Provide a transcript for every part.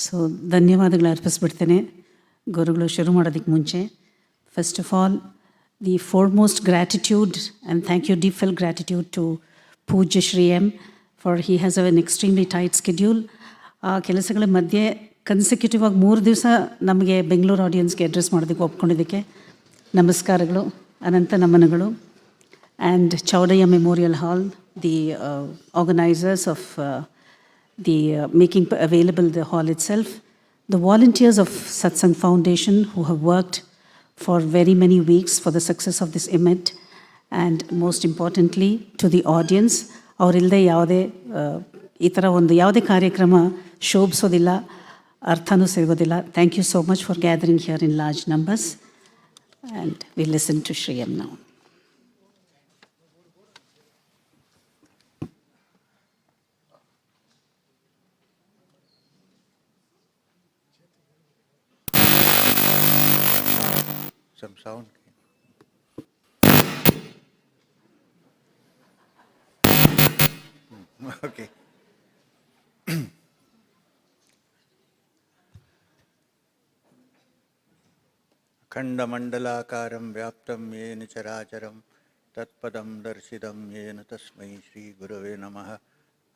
So ಧನ್ಯವಾದಗಳು ಅರ್ಪಿಸ್ಬಿಡ್ತೇನೆ ಗುರುಗಳು ಶುರು ಮಾಡೋದಕ್ಕೆ ಮುಂಚೆ. First of all, the foremost gratitude and thank you, deep felt gratitude to ಪೂಜ್ಯ Shri M for he has an extremely tight schedule. ಆ ಕೆಲಸಗಳ ಮಧ್ಯೆ ಕನ್ಸಿಕ್ಯೂಟಿವ್ ಆಗಿ 3 ದಿವಸ ನಮಗೆ ಬೆಂಗಳೂರು ಆಡಿಯನ್ಸ್ಗೆ ಅಡ್ರೆಸ್ ಮಾಡೋದಕ್ಕೆ ಒಪ್ಕೊಂಡಿದ್ದಕ್ಕೆ ನಮಸ್ಕಾರಗಳು, ಅನಂತ ನಮನಗಳು. And Chowdaiah memorial hall, the organisers of making available the hall itself, the volunteers of Satsang Foundation who have worked for very many weeks for the success of this event, and most importantly to the audience. ಅವರಿಲ್ಲದೆ ಯಾವುದೇ ಈ ಥರ ಒಂದು ಯಾವುದೇ ಕಾರ್ಯಕ್ರಮ ಶೋಭಿಸೋದಿಲ್ಲ, ಅರ್ಥನೂ ಸಿಗೋದಿಲ್ಲ. Thank you so much for gathering here in large numbers. And we listen to Shri M now. Some sound. Okay. Khandamandalakaram vyaptam yena characharam tatpadam darshidam yena tasmai Shri Gurave Namaha.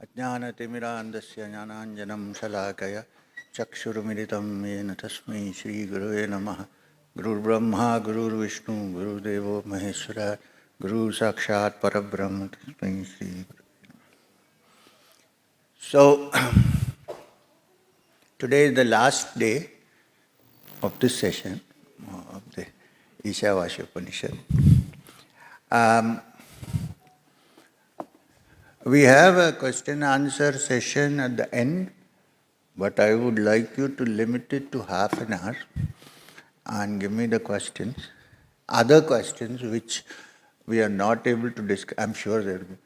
Ajnanatimidandasya jnananjanam shalakaya chakshurumilitam yena tasmai Shri Gurave Namaha. Guru Brahma, Guru Vishnu, Guru Devo Maheshwara, Guru Sakshat Parabrahma, Tasmai Shri Guru. So, today is the last day of this session of the Ishavasya Upanishad. We have a question answer session at the end, but I would like you to limit it to half an hour. And give me the questions, other questions which we are not able to discuss. I'm sure there will be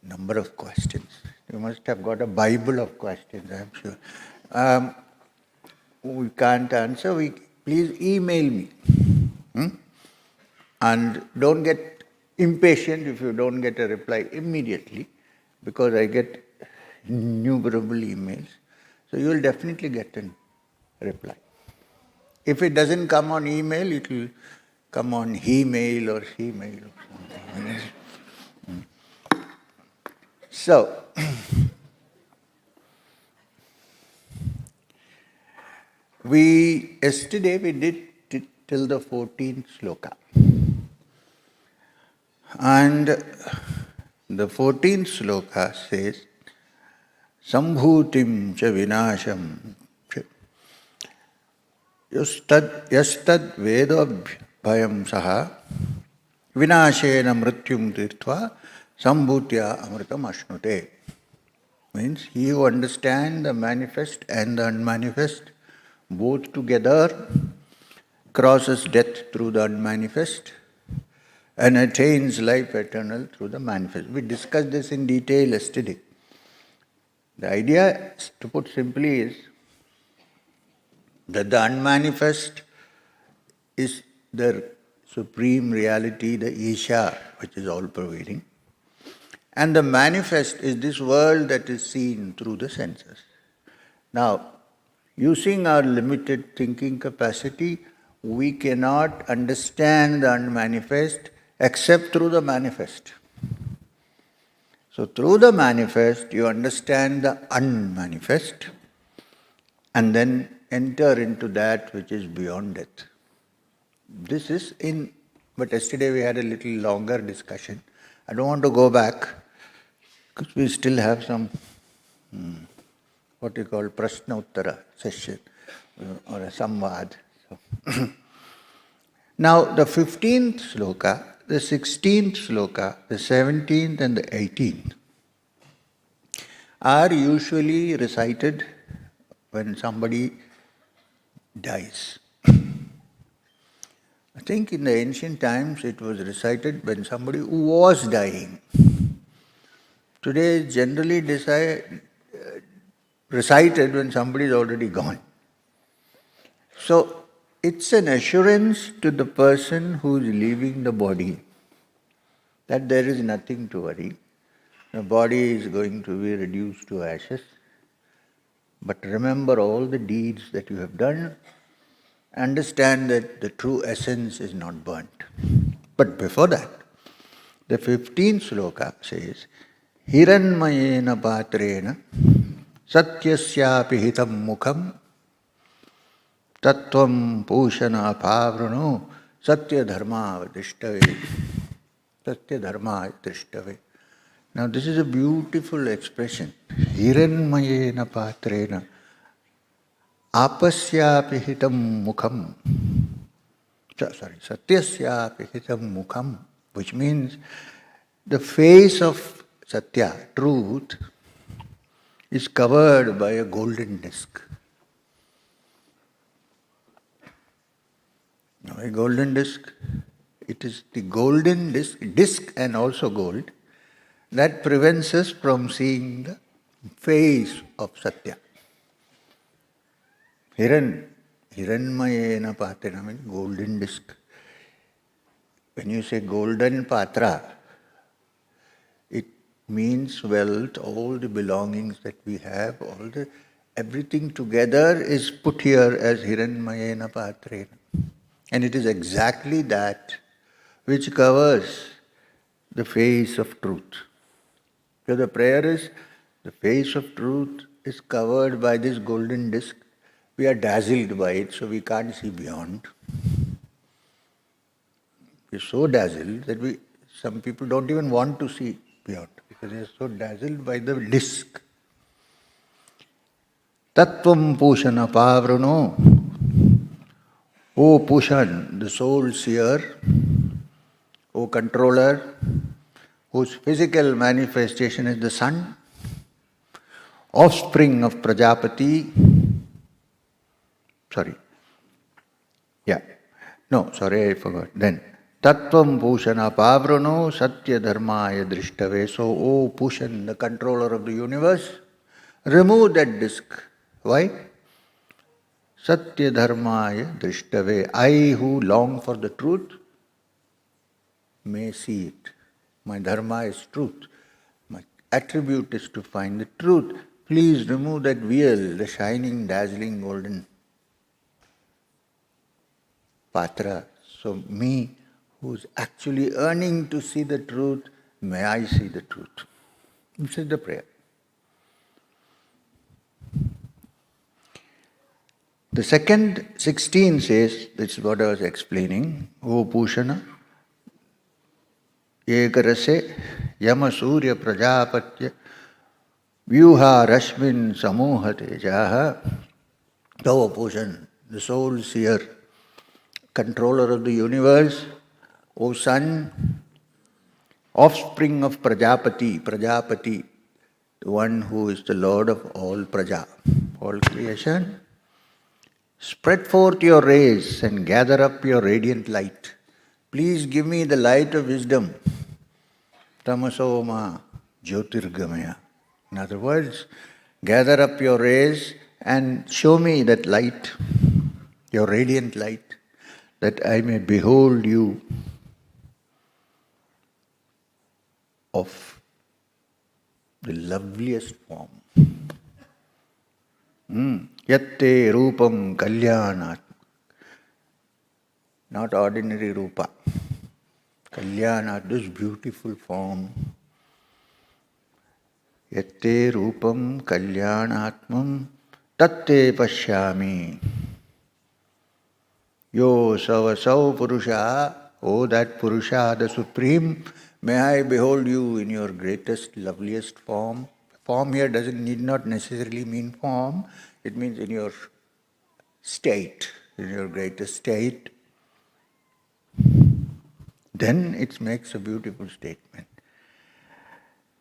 a number of questions. You must have got a Bible of questions, I'm sure. We can't answer. Please email me. And don't get impatient if you don't get a reply immediately, because I get innumerable emails. So you will definitely get a reply. If it doesn't come on email, it will come on he-mail or she-mail or something. So, yesterday we did till the 14th sloka. And the 14th sloka says, Sambhutim cha vinasham yastad vedabhyam saha vinashena mrityum tirtva sambhutya amritam ashnute. Means he who understands the manifest and the unmanifest both together crosses death through the unmanifest and attains life eternal through the manifest. We discussed this in detail yesterday. The idea, to put simply, is that the unmanifest is the supreme reality, the Isha, which is all-pervading. And the manifest is this world that is seen through the senses. Now, using our limited thinking capacity, we cannot understand the unmanifest except through the manifest. So through the manifest, you understand the unmanifest and then enter into that which is beyond death. This is but yesterday we had a little longer discussion. I don't want to go back because we still have some, what you call Prashna Uttara session or a Samvad. So now the 15th sloka, the 16th sloka, the 17th and the 18th are usually recited when somebody dies. I think in the ancient times it was recited when somebody who was dying. Today it's generally recited when somebody is already gone. So it's an assurance to the person who is leaving the body that there is nothing to worry. The body is going to be reduced to ashes. But remember all the deeds that you have done. Understand that the true essence is not burnt. But before that, the 15th sloka says, Hiranmayena patrena satyasyapi hitam mukham tattvam pushana apavruno satya dharma drishtave. Satya dharma drishtave. Now this is a beautiful expression. Hiranmayena patrena apasyapi hitam mukham. Satyasyapi hitam mukham, which means the face of Satya, truth, is covered by a golden disc. Now, a golden disc, it is the golden disc and also gold, that prevents us from seeing the face of Satya. Hiranmayena patrena means golden disc. When you say golden patra, it means wealth, all the belongings that we have, everything together is put here as Hiranmayena patrena. And it is exactly that which covers the face of truth. So the prayer is, the face of truth is covered by this golden disc. We are dazzled by it, so we can't see beyond. We're so dazzled that some people don't even want to see beyond, because they are so dazzled by the disc. Tattvam Pushana Pavruno. O Pushan, the soul seer, O controller, whose physical manifestation is the sun, offspring of Prajapati. I forgot. Then, Tattvam Pushana Pavruno Satya Dharmaya Drishtave. So, O Pushan, the controller of the universe, remove that disc. Why? Satya Dharmaya Drishtave. I who long for the truth may see it. My dharma is truth. My attribute is to find the truth. Please remove that veil, the shining, dazzling, golden patra. So me, who's actually yearning to see the truth, may I see the truth. This is the prayer. The second 16 says, this is what I was explaining, O Pushana, Ekarase Yama Surya Prajapatya Vyuha Rashmin Samoha Tejaha. O Pushan, the soul seer, controller of the universe, O sun, offspring of Prajapati, the one who is the Lord of all Praja, all creation, spread forth your rays and gather up your radiant light. Please give me the light of wisdom. Tamasoma Jyotirgamaya. In other words, gather up your rays and show me that light, your radiant light, that I may behold you of the loveliest form. Yatte Rupam Kalyanat. Not ordinary Rupa. Kalyanat, this beautiful form. yatte rupam kalyanatmam tatte pashyami. Yo savasau purusha, O that Purusha, the Supreme, may I behold you in your greatest, loveliest form. Form here need not necessarily mean form, it means in your state, in your greatest state. Then it makes a beautiful statement.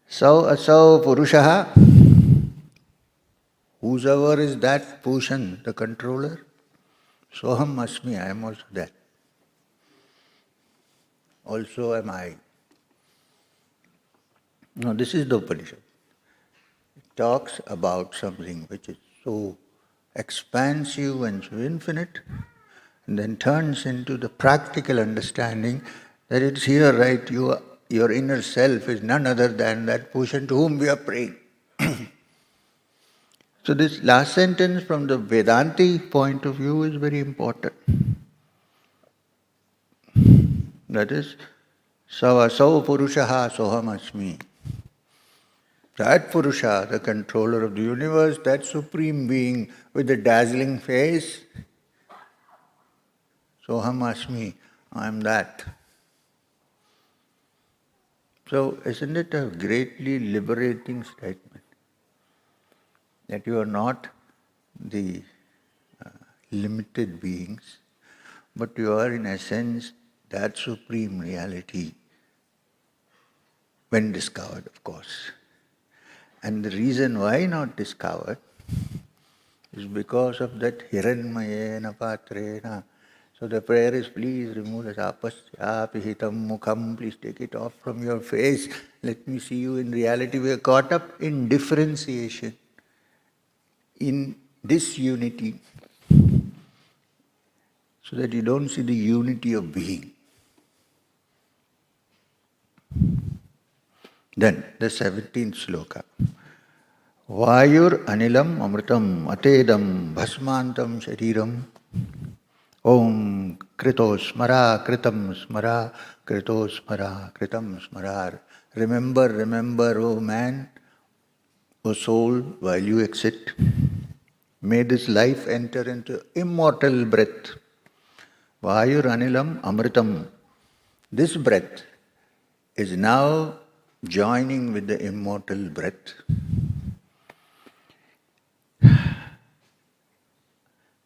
So asau Purusha, whosoever is that Pushan, the controller, Soham Asmi, I am also that. Also am I. Now this is the Upanishad. It talks about something which is so expansive and so infinite, and then turns into the practical understanding that it's here, right? Your inner self is none other than that Pushan to whom we are praying. So this last sentence from the Vedanti point of view is very important. That is, Savasau Purushaha Soham Asmi. That Purusha, the controller of the universe, that supreme being with the dazzling face, Soham Asmi, I am that. So isn't it a greatly liberating statement? That you are not the limited beings, but you are in essence that supreme reality, when discovered, of course. And the reason why not discovered is because of that hiranmayena patrena. So the prayer is, please remove the sapasyapi hitam mukham, please take it off from your face. Let me see you in reality. We are caught up in differentiation, in disunity, so that you don't see the unity of being. Then the 17th sloka. Vayur anilam amritam atedam bhasmantam shariram Om kritos smara kritam smara kritos smara kritam smarar. Remember, remember, O man, O soul, while you exit, may this life enter into immortal breath. Vayur anilam amritam. This breath is now joining with the immortal breath.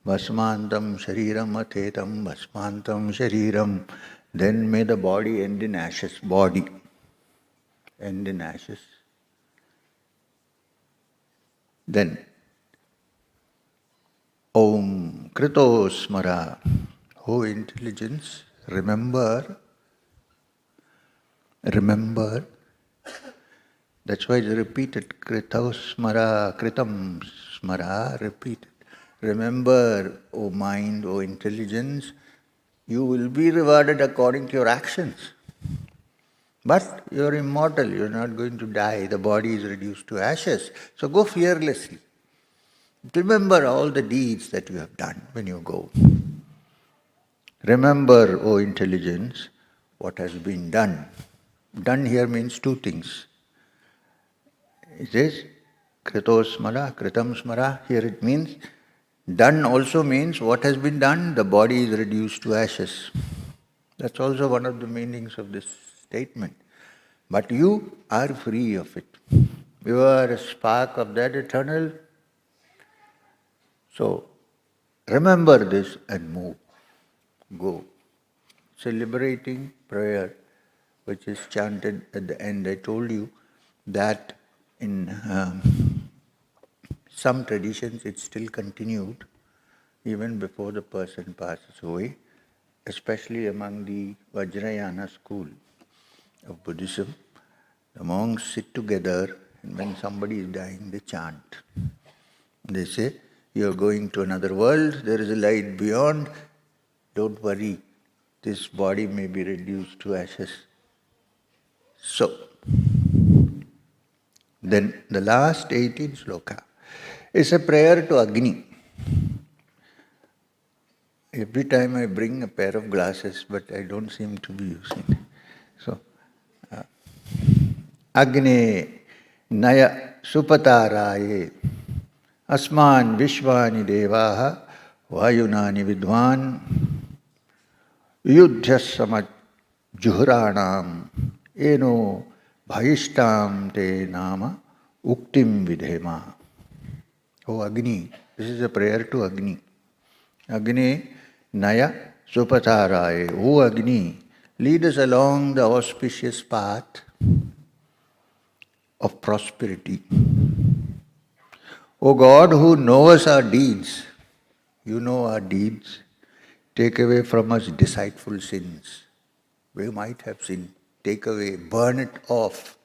Bhasmantam shariram athetam bhasmantam shariram. Then may the body end in ashes. Body end in ashes. Then Om Krito Smara. O intelligence, remember. Remember. That's why it's repeated. Krito Smara, Kritam Smara, repeated. Remember, O mind, O intelligence, you will be rewarded according to your actions. But you are immortal, you are not going to die. The body is reduced to ashes. So go fearlessly. Remember all the deeds that you have done when you go. Remember, O intelligence, what has been done. Done here means two things. It is Krito Smara, Kritam Smara. Here it means done also means what has been done, the body is reduced to ashes. That's also one of the meanings of this statement. But you are free of it. You are a spark of that eternal. So, remember this and move. Go. It's a liberating prayer which is chanted at the end. I told you that in some traditions it's still continued even before the person passes away, especially among the Vajrayana school of Buddhism. The monks sit together and when somebody is dying they chant. They say, you are going to another world, there is a light beyond, don't worry, this body may be reduced to ashes. So, then the last 18 sloka is a prayer to Agni. Every time I bring a pair of glasses, but I don't seem to be using it. So, Agni Naya supataraye asman vishvani devaha vayunani vidvan yuddhyasamat juhranam eno bhayishtam te nama uktim vidhema. O Agni, this is a prayer to Agni. Agni Naya Supataraye. O Agni, lead us along the auspicious path of prosperity. O God who knows our deeds, you know our deeds, take away from us deceitful sins. We might have sinned. Take away, burn it off.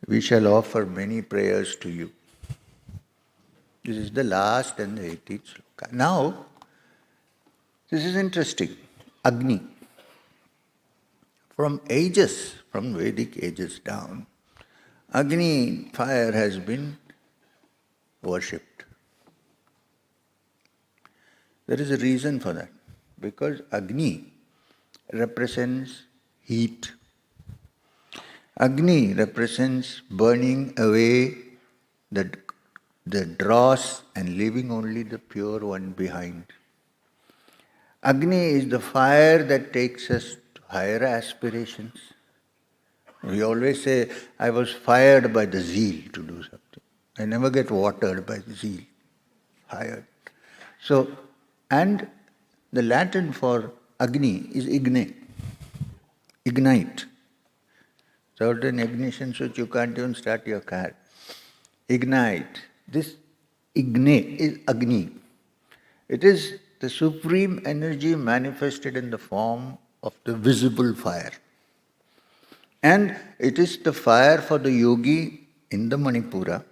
We shall offer many prayers to you. This is the last and the 18th sloka. Now, this is interesting. Agni. From ages, from Vedic ages down, Agni, fire, has been worshipped. There is a reason for that. Because Agni represents heat. Agni represents burning away the dross and leaving only the pure one behind. Agni is the fire that takes us to higher aspirations. We always say, I was fired by the zeal to do something. I never get watered by the zeal. Fired. So, and the Latin for Agni is igne. Ignite. Certain ignition switch, you can't even start your car. Ignite. This igne is Agni. It is the supreme energy manifested in the form of the visible fire. And it is the fire for the yogi in the Manipura,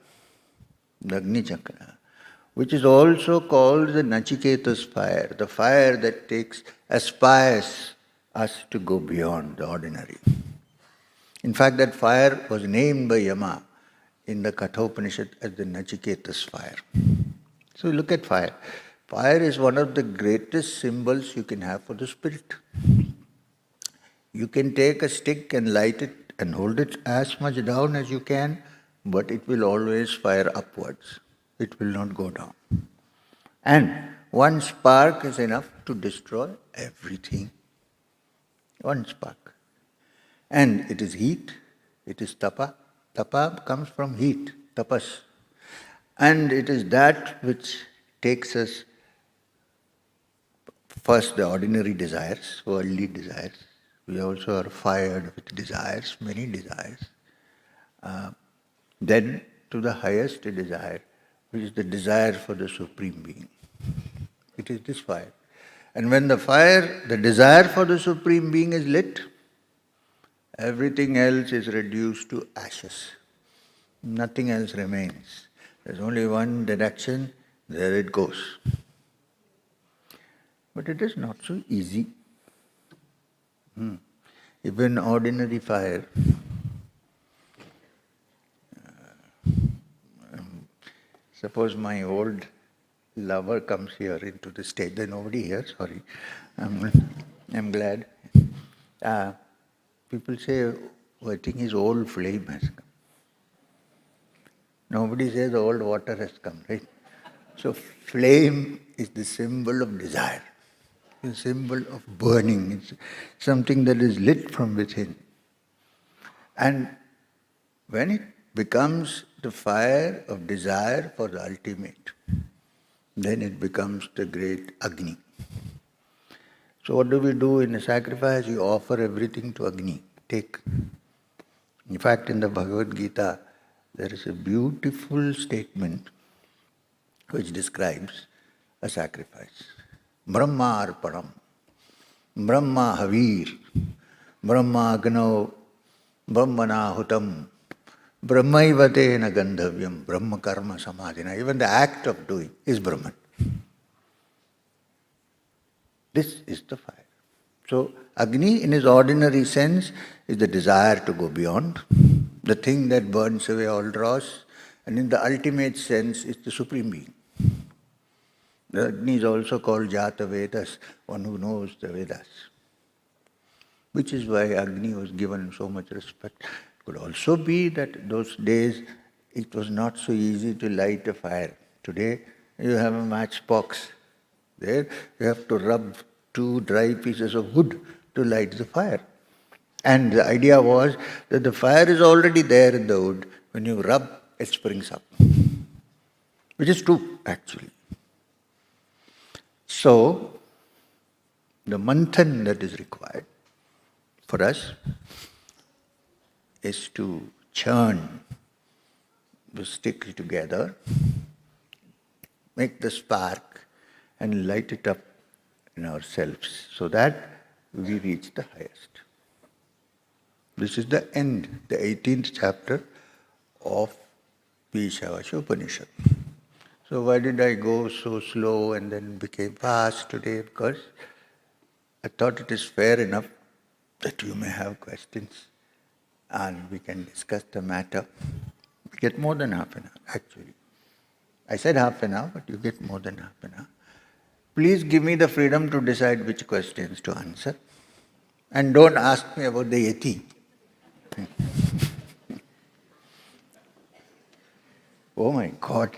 the Agni Chakra, which is also called the Nachiketa's fire, the fire that aspires us to go beyond the ordinary. In fact, that fire was named by Yama in the Kathopanishad as the Nachiketa's fire. So look at fire. Fire is one of the greatest symbols you can have for the spirit. You can take a stick and light it and hold it as much down as you can, but it will always fire upwards. It will not go down. And one spark is enough to destroy everything. One spark. And it is heat, it is tapa. Tapa comes from heat, tapas. And it is that which takes us first the ordinary desires, worldly desires. We also are fired with desires, many desires. Then to the highest desire, which is the desire for the Supreme Being. It is this fire. And when the desire for the Supreme Being is lit, everything else is reduced to ashes. Nothing else remains. There's only one direction, there it goes. But it is not so easy. Even ordinary fire, suppose my old lover comes here into the stage, there's nobody here, sorry. I'm glad. People say, oh, I think his old flame has come. Nobody says old water has come, right? So flame is the symbol of desire, the symbol of burning. It's something that is lit from within. And when it becomes the fire of desire for the ultimate, then it becomes the great Agni. So what do we do in a sacrifice? You offer everything to Agni. Take. In fact, in the Bhagavad Gita, there is a beautiful statement which describes a sacrifice. Brahma arpanam, Brahma havir, Brahma agno, Brahmana hutam, Brahmaivate gandhavyam, Brahma karma samadhina. Even the act of doing is Brahman. This is the fire. So Agni in his ordinary sense is the desire to go beyond, the thing that burns away all dross, and in the ultimate sense is the Supreme Being. The Agni is also called Jata Vedas, one who knows the Vedas. Which is why Agni was given so much respect. It could also be that those days it was not so easy to light a fire. Today, you have a matchbox. There, you have to rub 2 dry pieces of wood to light the fire. And the idea was that the fire is already there in the wood. When you rub, it springs up. Which is true, actually. So, the manthan that is required for us is to churn the stick together, make the spark, and light it up in ourselves so that we reach the highest. This is the end, the 18th chapter of the Ishavasya Upanishad. So why did I go so slow and then became fast today? Because I thought it is fair enough that you may have questions and we can discuss the matter. We get more than half an hour, actually. I said half an hour, but you get more than half an hour. Please give me the freedom to decide which questions to answer. And don't ask me about the yeti. Oh my God.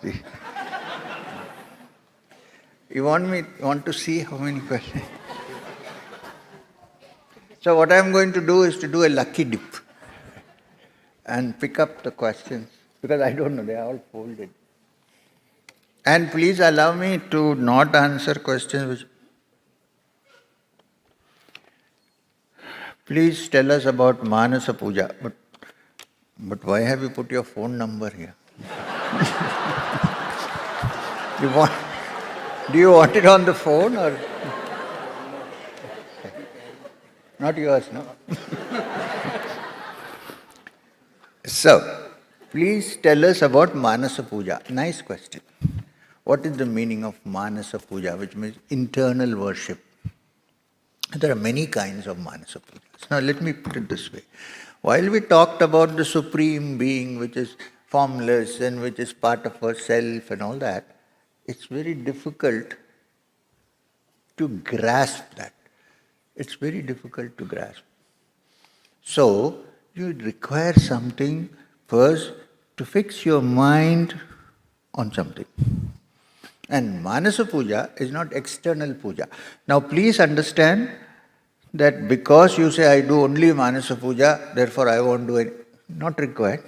You want to see how many questions? So what I'm going to do is to do a lucky dip and pick up the questions, because I don't know, they are all folded. And please allow me to not answer questions which... Please tell us about Manasa Puja. But why have you put your phone number here? Do you want it on the phone or... Not yours, no? So, please tell us about Manasa Puja. Nice question. What is the meaning of Manasa Puja, which means internal worship? There are many kinds of Manasa Pujas. Now let me put it this way. While we talked about the Supreme Being, which is formless and which is part of ourself and all that, it's very difficult to grasp that. It's very difficult to grasp. So, you require something first to fix your mind on something. And Manasa Puja is not external puja. Now please understand that because you say I do only Manasa Puja, therefore I won't do it. Not required.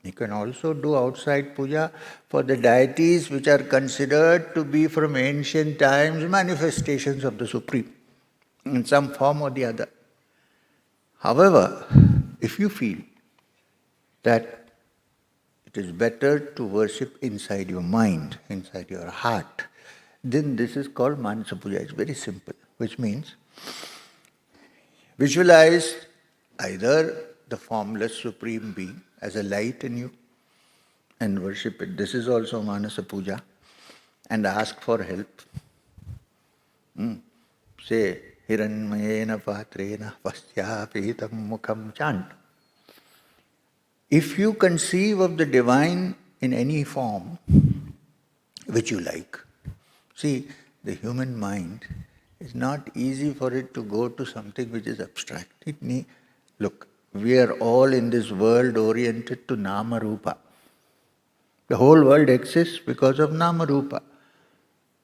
You can also do outside puja for the deities which are considered to be from ancient times manifestations of the Supreme in some form or the other. However, if you feel that it is better to worship inside your mind, inside your heart, then this is called Manasa Puja. It's very simple, which means visualize either the formless Supreme Being as a light in you and worship it. This is also Manasa Puja. And ask for help. Say, Hiranmayena Patrena Pasyapitam Mukham chant. If you conceive of the divine in any form which you like, see, the human mind is not easy for it to go to something which is abstract. Look, we are all in this world oriented to Nama Rupa. The whole world exists because of Nama Rupa.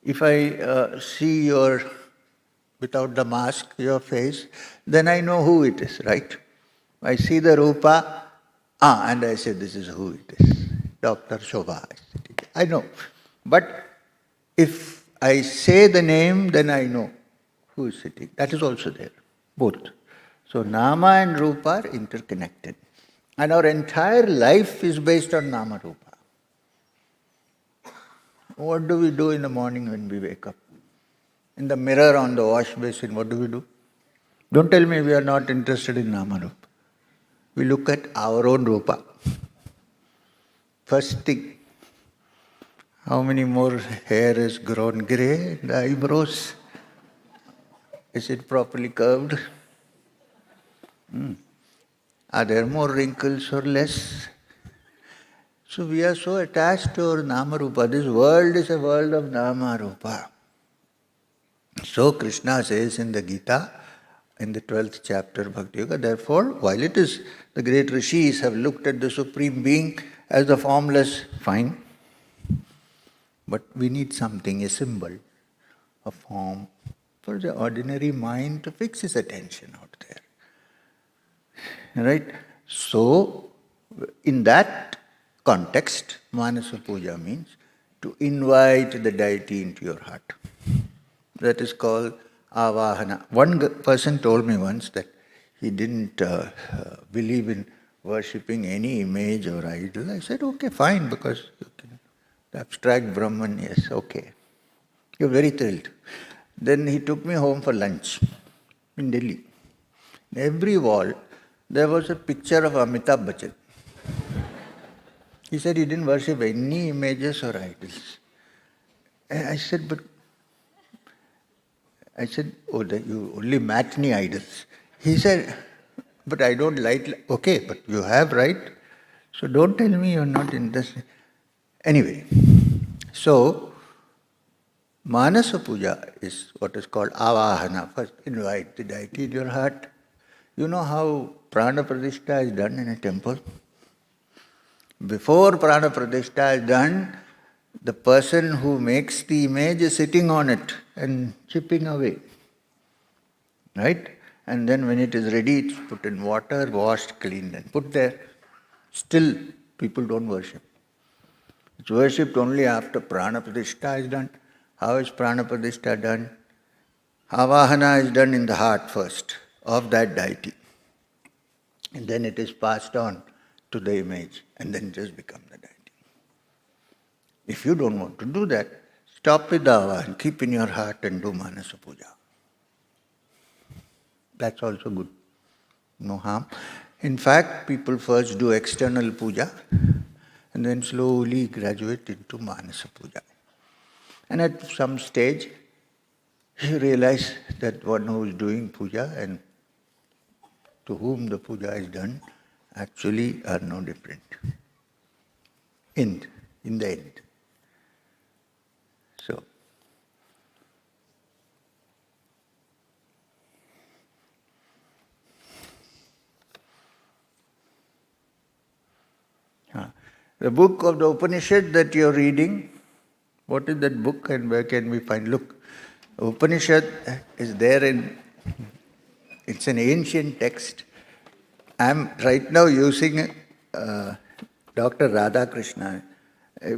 If I see without the mask, your face, then I know who it is, right? I see the Rupa, and I say, this is who it is. Dr. Shobha. I know. But if I say the name, then I know who is sitting. That is also there, both. So Nama and Rupa are interconnected. And our entire life is based on Nama Rupa. What do we do in the morning when we wake up? In the mirror on the wash basin, what do we do? Don't tell me we are not interested in Nama Rupa. We look at our own Rupa. First thing, how many more hair is grown grey in the eyebrows? Is it properly curved? Are there more wrinkles or less? So we are so attached to our Nama Rupa. This world is a world of Nama Rupa. So Krishna says in the Gita, in the 12th chapter Bhakti Yoga, therefore, while it is the great rishis have looked at the Supreme Being As the formless, fine. But we need something, a symbol, a form, for the ordinary mind to fix its attention out there. Right? So, in that context, Manasa Puja means to invite the deity into your heart. That is called avahana. One person told me once that he didn't believe in worshipping any image or idol. I said, okay, fine, because the abstract Brahman, yes, okay. You're very thrilled. Then he took me home for lunch in Delhi. In every wall, there was a picture of Amitabh Bachchan. He said he didn't worship any images or idols. And I said, oh, you only matinee idols. He said, but I don't like, okay, but you have, right? So don't tell me you're not interested. Anyway, so Manasa Puja is what is called avahana. First, invite the deity in your heart. You know how Prana Pradishta is done in a temple? Before Prana Pradishta is done, the person who makes the image is sitting on it and chipping away. Right? And then when it is ready, it's put in water, washed, cleaned, and put there. Still, people don't worship. It's worshipped only after Prana Pradishta is done. How is Prana Pradishta done? Avahana is done in the heart first of that deity. And then it is passed on to the image, and then it has become the deity. If you don't want to do that, stop with the avahana, keep in your heart and do Manasa Puja. That's also good. No harm. In fact, people first do external puja and then slowly graduate into Manasa Puja. And at some stage, you realize that one who is doing puja and to whom the puja is done actually are no different. In the end. So, the book of the Upanishad that you're reading, what is that book and where can we find? Look, Upanishad is there it's an ancient text. I'm right now using Dr. Radhakrishna,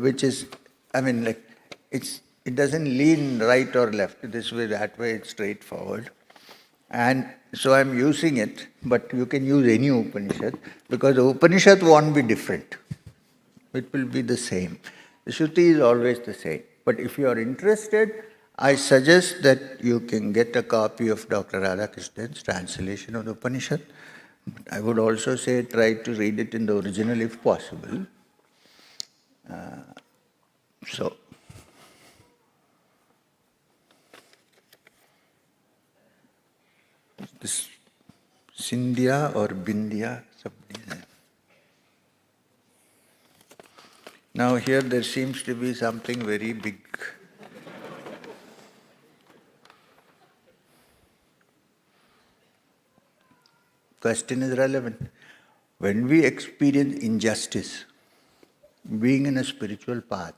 which is, it doesn't lean right or left, this way, that way, it's straightforward. And so I'm using it, but you can use any Upanishad, because the Upanishad won't be different. It will be the same. The Shruti is always the same. But if you are interested, I suggest that you can get a copy of Dr. Radhakrishnan's translation of the Upanishad. But I would also say try to read it in the original if possible. This Sindhya or Bindya, somebody there. Now here there seems to be something very big. Question is relevant. When we experience injustice, being in a spiritual path,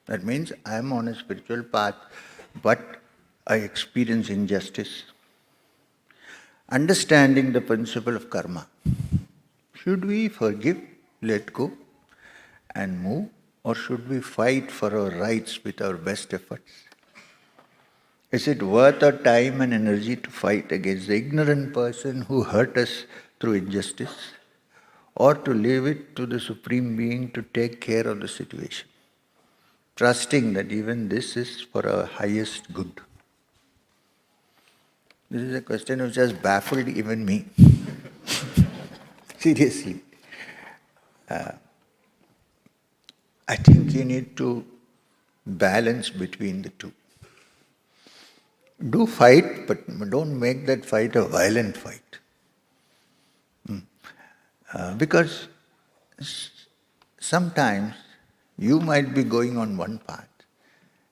that means I am on a spiritual path, but I experience injustice. Understanding the principle of karma, should we forgive, let go, and move, or should we fight for our rights with our best efforts? Is it worth our time and energy to fight against the ignorant person who hurt us through injustice, or to leave it to the Supreme Being to take care of the situation, trusting that even this is for our highest good? This is a question which has baffled even me. Seriously. I think you need to balance between the two. Do fight, but don't make that fight a violent fight. Because sometimes you might be going on one path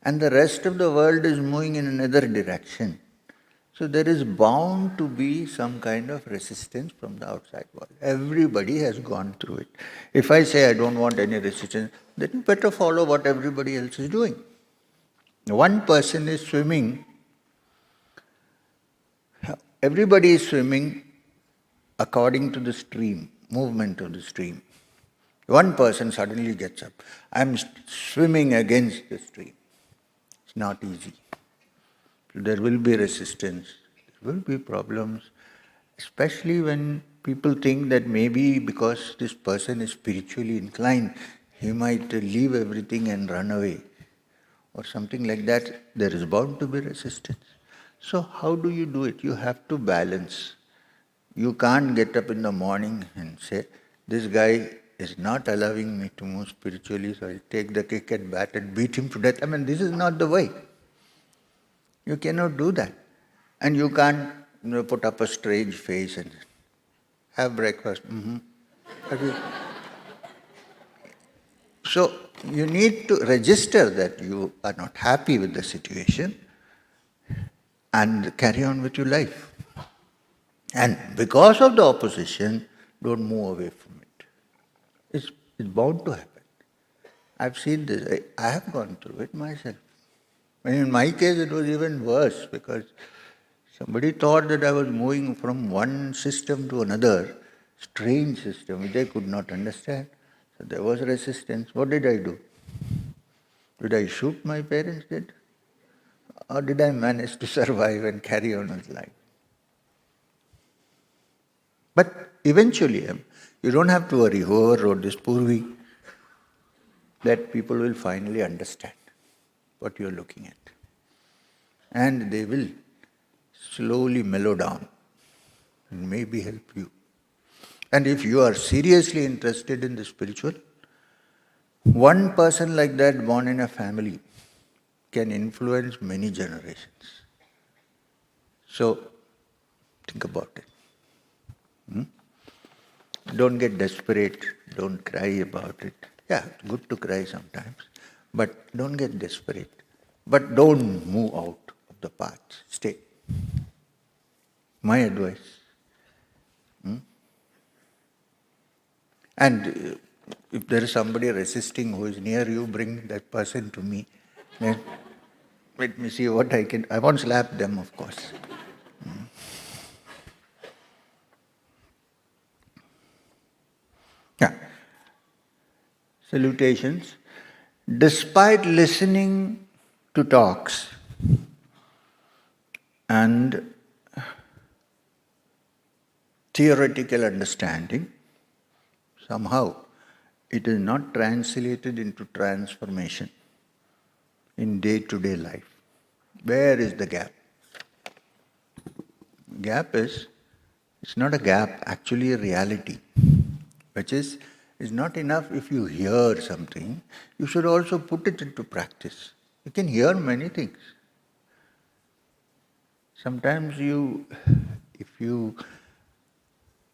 and the rest of the world is moving in another direction. So there is bound to be some kind of resistance from the outside world. Everybody has gone through it. If I say I don't want any resistance, then you better follow what everybody else is doing. One person is swimming, everybody is swimming according to the stream, movement of the stream. One person suddenly gets up. I'm swimming against the stream. It's not easy. There will be resistance, there will be problems, especially when people think that maybe because this person is spiritually inclined, he might leave everything and run away, or something like that. There is bound to be resistance. So how do you do it? You have to balance. You can't get up in the morning and say, this guy is not allowing me to move spiritually, so I'll take the cricket bat and beat him to death. I mean, this is not the way. You cannot do that. And you can't put up a strange face and have breakfast. So you need to register that you are not happy with the situation and carry on with your life. And because of the opposition, don't move away from it. It's bound to happen. I've seen this. I have gone through it myself. And in my case, it was even worse because somebody thought that I was moving from one system to another, strange system, which I could not understand. So there was resistance. What did I do? Did I shoot my parents dead? Or did I manage to survive and carry on with life? But eventually, you don't have to worry, whoever wrote this Purvi, that people will finally understand what you are looking at. And they will slowly mellow down and maybe help you. And if you are seriously interested in the spiritual, one person like that born in a family can influence many generations. So, think about it. Don't get desperate, don't cry about it. Yeah, it's good to cry sometimes, but don't get desperate. But don't move out of the path. Stay. My advice. And if there is somebody resisting who is near you, bring that person to me. Then let me see what I can. I won't slap them, of course. Yeah. Salutations. Despite listening to talks and theoretical understanding, somehow it is not translated into transformation in day-to-day life. Where is the gap? Gap is, it's not a gap, actually a reality, which is, it's not enough if you hear something, you should also put it into practice. You can hear many things. Sometimes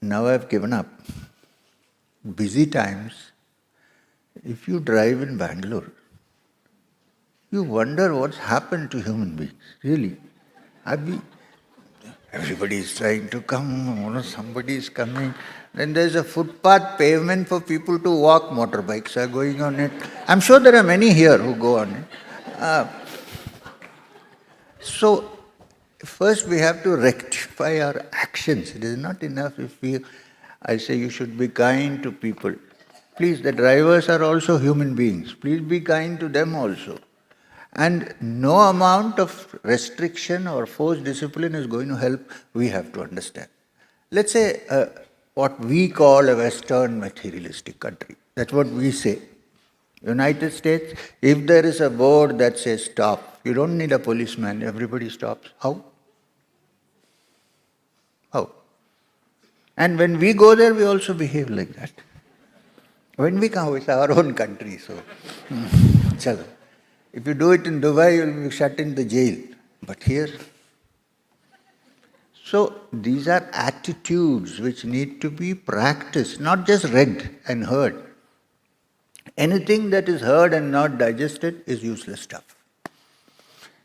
now I've given up, busy times, if you drive in Bengaluru, you wonder what's happened to human beings, really. Everybody is trying to come, somebody is coming. Then there's a footpath pavement for people to walk, motorbikes are going on it. I'm sure there are many here who go on it. So, first we have to rectify our actions. It is not enough if I say you should be kind to people. Please, the drivers are also human beings. Please be kind to them also. And no amount of restriction or forced discipline is going to help, we have to understand. Let's say what we call a Western materialistic country. That's what we say. United States, if there is a board that says stop, you don't need a policeman, everybody stops. How? How? And when we go there, we also behave like that. When we come, it's our own country, so chalo. If you do it in Dubai, you will be shut in the jail. But here, so these are attitudes which need to be practiced, not just read and heard. Anything that is heard and not digested is useless stuff.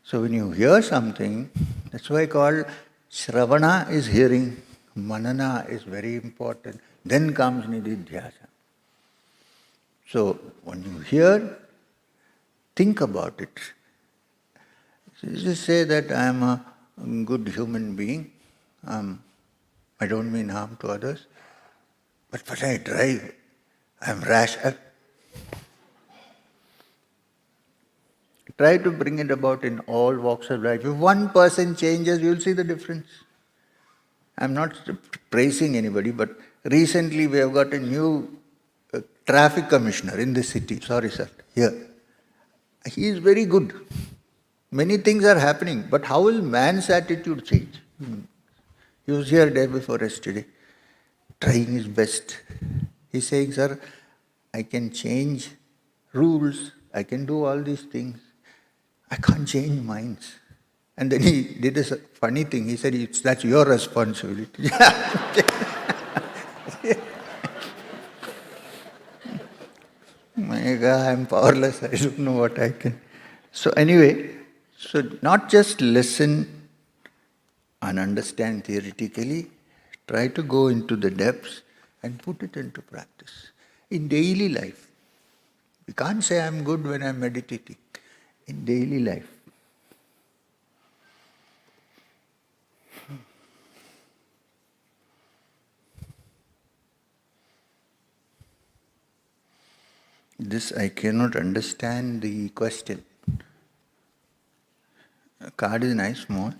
So when you hear something, that's why I call Shravana is hearing, manana is very important, then comes nididhyasa. So when you hear, think about it. Just say that I am a good human being, I don't mean harm to others, but when I drive, I am rash. Try to bring it about in all walks of life. If one person changes, you'll see the difference. I'm not praising anybody, but recently we have got a new traffic commissioner in this city. Sorry, sir. Here. He is very good. Many things are happening, but how will man's attitude change? He was here day before yesterday, trying his best. He's saying, sir, I can change rules, I can do all these things. I can't change minds. And then he did a funny thing. He said, that's your responsibility. My God, I'm powerless. I don't know what I can. So anyway, so not just listen and understand theoretically, try to go into the depths and put it into practice. In daily life, you can't say I'm good when I'm meditating. In daily life. This I cannot understand the question. Card is nice, small.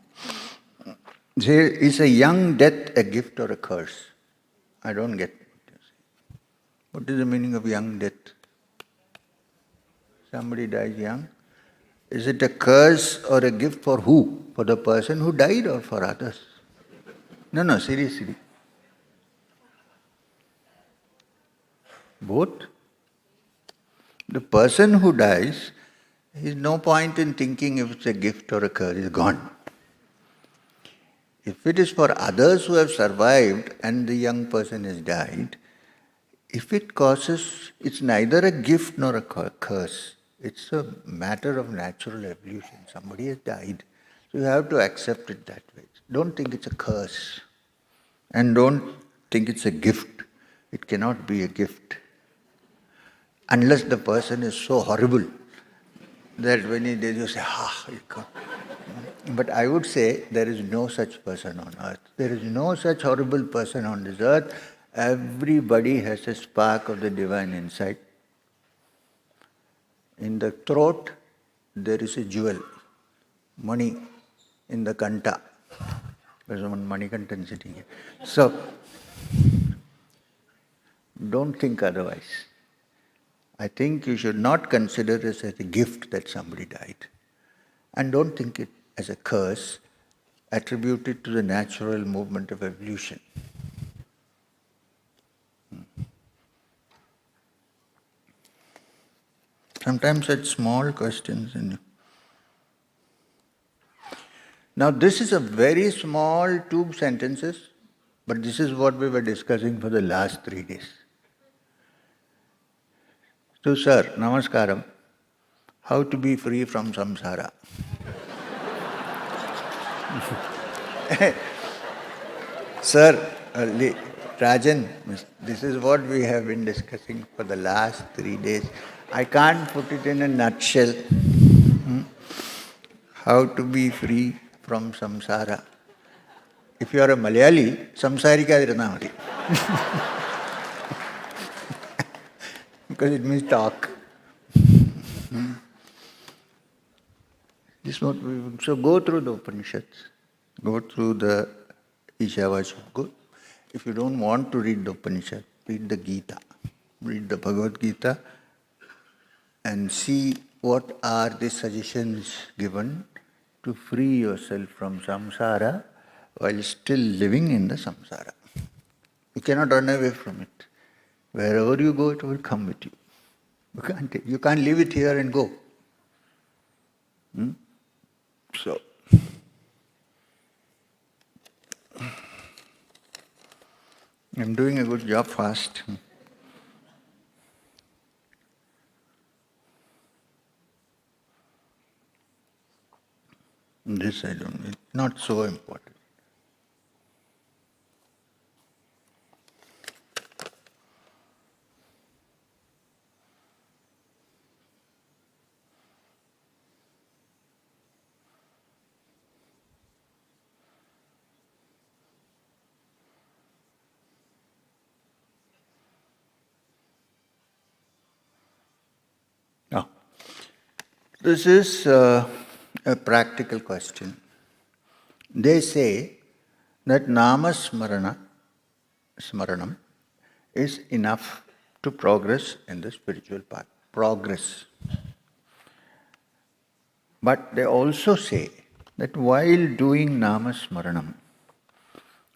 There is a young death a gift or a curse? I don't get what you say. What is the meaning of young death? Somebody dies young. Is it a curse or a gift for who? For the person who died or for others? No, seriously. Both. The person who dies, there is no point in thinking if it's a gift or a curse, it's gone. If it is for others who have survived and the young person has died, if it causes, it's neither a gift nor a curse. It's a matter of natural evolution. Somebody has died. So you have to accept it that way. Don't think it's a curse. And don't think it's a gift. It cannot be a gift. Unless the person is so horrible that when he dies, you say, you can't. But I would say there is no such person on earth. There is no such horrible person on this earth. Everybody has a spark of the divine inside. In the throat, there is a jewel, money in the kanta. There's one money kanta sitting here. So, don't think otherwise. I think you should not consider this as a gift that somebody died. And don't think it as a curse attributed to the natural movement of evolution. Sometimes such small questions. Now this is a very small 2 sentences, but this is what we were discussing for the last 3 days. So sir, namaskaram. How to be free from samsara? Sir, Rajan, this is what we have been discussing for the last 3 days. I can't put it in a nutshell. How to be free from samsara. If you are a Malayali, samsarika irunna. Because it means talk. So go through the Upanishads. Go through the Ishavasya. Go. If you don't want to read the Upanishad, read the Gita. Read the Bhagavad Gita and see what are the suggestions given to free yourself from samsara while still living in the samsara. You cannot run away from it. Wherever you go, it will come with you. You can't leave it here and go. So, I'm doing a good job fast. This I don't know. It's not so important. This is a practical question. They say that smaranam is enough to progress in the spiritual path. Progress. But they also say that while doing namasmaranam,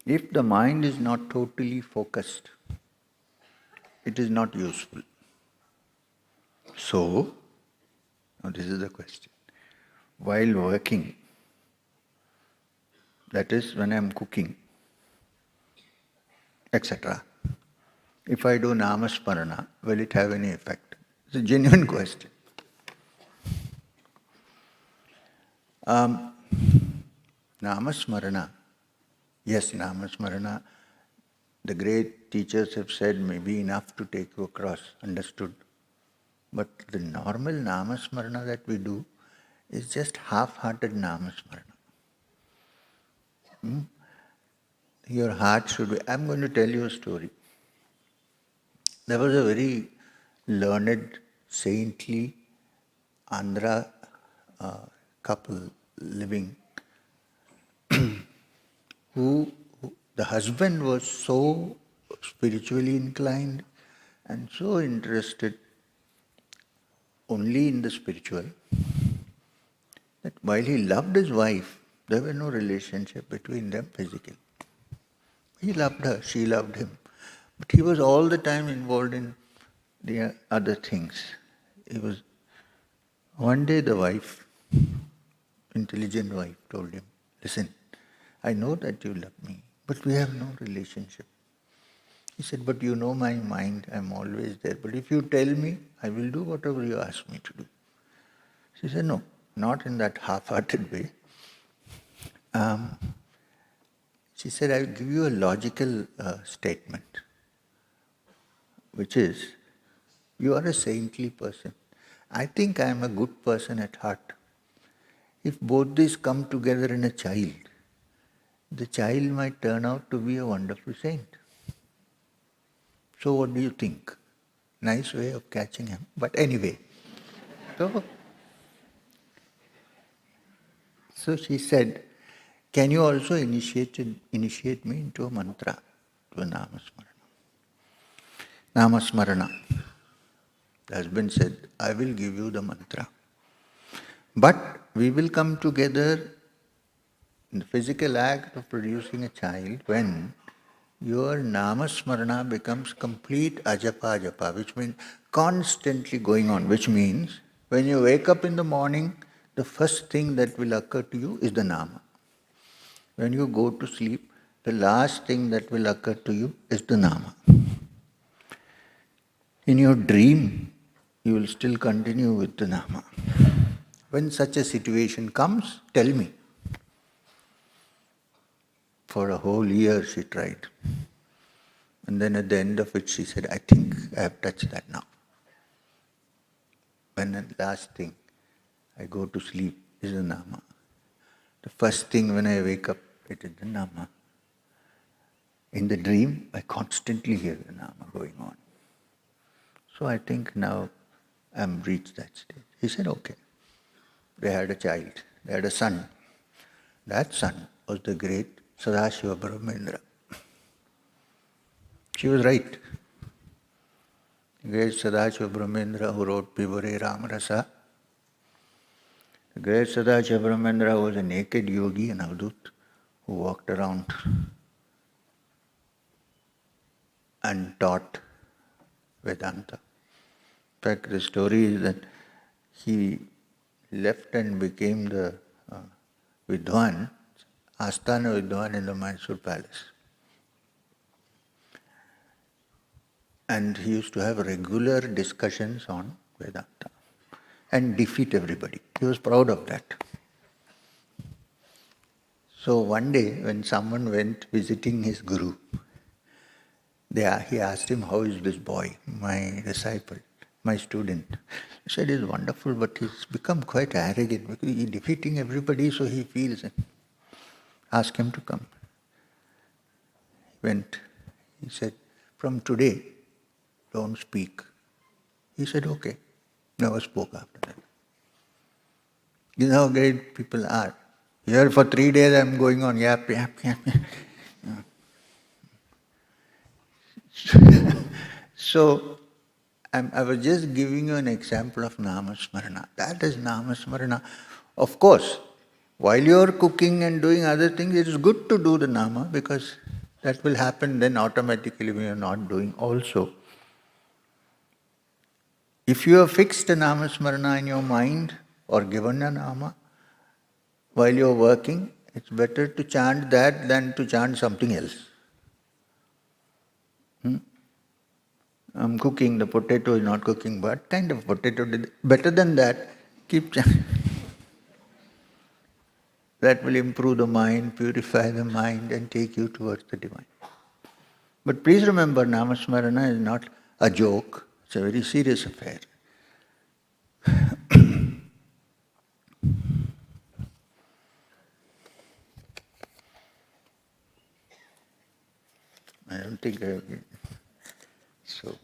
if the mind is not totally focused, it is not useful. So, now this is the question. While working, that is when I am cooking, etc., if I do namasmarana, will it have any effect? It's a genuine question. Namasmarana, yes, namasmarana, the great teachers have said may be enough to take you across, understood. But the normal namasmarana that we do is just half-hearted namasmarana. Your heart should be... I'm going to tell you a story. There was a very learned, saintly Andhra couple living who the husband was so spiritually inclined and so interested only in the spiritual that while he loved his wife, there was no relationship between them physically. He loved her, she loved him. But he was all the time involved in the other things. One day the wife, intelligent wife, told him, listen, I know that you love me, but we have no relationship. He said, but you know my mind, I'm always there. But if you tell me, I will do whatever you ask me to do. She said, no, not in that half-hearted way. She said, I will give you a logical statement, which is, you are a saintly person. I think I am a good person at heart. If both these come together in a child, the child might turn out to be a wonderful saint. So what do you think? Nice way of catching him. But anyway, so she said, can you also initiate me into a mantra, to a namasmarana? Namasmarana. The husband said, I will give you the mantra. But we will come together in the physical act of producing a child when your namasmarana becomes complete ajapa japa, which means constantly going on, which means when you wake up in the morning, the first thing that will occur to you is the nama. When you go to sleep, the last thing that will occur to you is the nama. In your dream, you will still continue with the nama. When such a situation comes, tell me. For a whole year she tried. And then at the end of it she said, I think I have touched that now. When the last thing I go to sleep is the nama. The first thing when I wake up, it is the nama. In the dream, I constantly hear the nama going on. So I think now I have reached that stage. He said, okay. They had a child, they had a son. That son was the great Sadashiva Brahmendra. She was right. The great Sadashiva Brahmendra who wrote Pibore Ramarasa. The great Sadashiva Brahmendra was a naked yogi, an avadut, who walked around and taught Vedanta. In fact, the story is that he left and became the Vidwan, Asthana Vidwan in the Mysore palace. And he used to have regular discussions on Vedanta and defeat everybody. He was proud of that. So one day when someone went visiting his guru, he asked him, how is this boy, my disciple, my student? He said, he's wonderful, but he's become quite arrogant because he's defeating everybody, so he feels it. Ask him to come. He went. He said, from today, don't speak. He said, okay. Never spoke after that. You know how great people are. Here for 3 days I'm going on yap, yap, yap, yap. So, I was just giving you an example of Namasmarana. That is Namasmarana. Of course, while you are cooking and doing other things, it is good to do the Nama because that will happen then automatically when you are not doing also. If you have fixed a Namasmarana in your mind or given a Nama while you are working, it's better to chant that than to chant something else. I'm cooking, the potato is not cooking, but kind of potato, better than that, keep chanting. That will improve the mind, purify the mind and take you towards the divine. But please remember, Namasmarana is not a joke, it's a very serious affair. I don't think I have... So...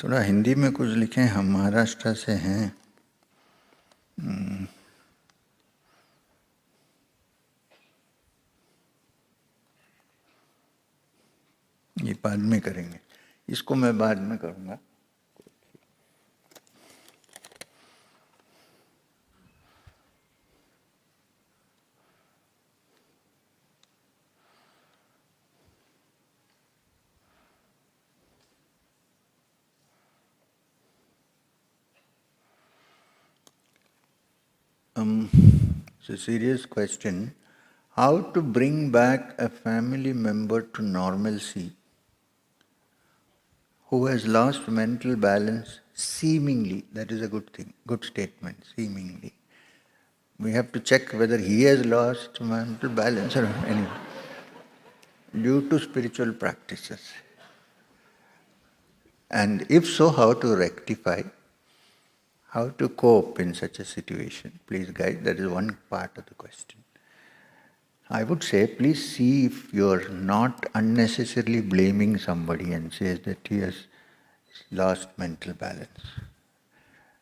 थोड़ा हिंदी में कुछ लिखे हैं, हम महाराष्ट्र से हैं. ये बाद में करेंगे, इसको मैं बाद में करूँगा. It's a serious question. How to bring back a family member to normalcy who has lost mental balance seemingly? That is a good thing, good statement, seemingly. We have to check whether he has lost mental balance or anyway, due to spiritual practices. And if so, how to rectify, how to cope in such a situation. Please guide, that is one part of the question. I would say, please see if you are not unnecessarily blaming somebody and says that he has lost mental balance.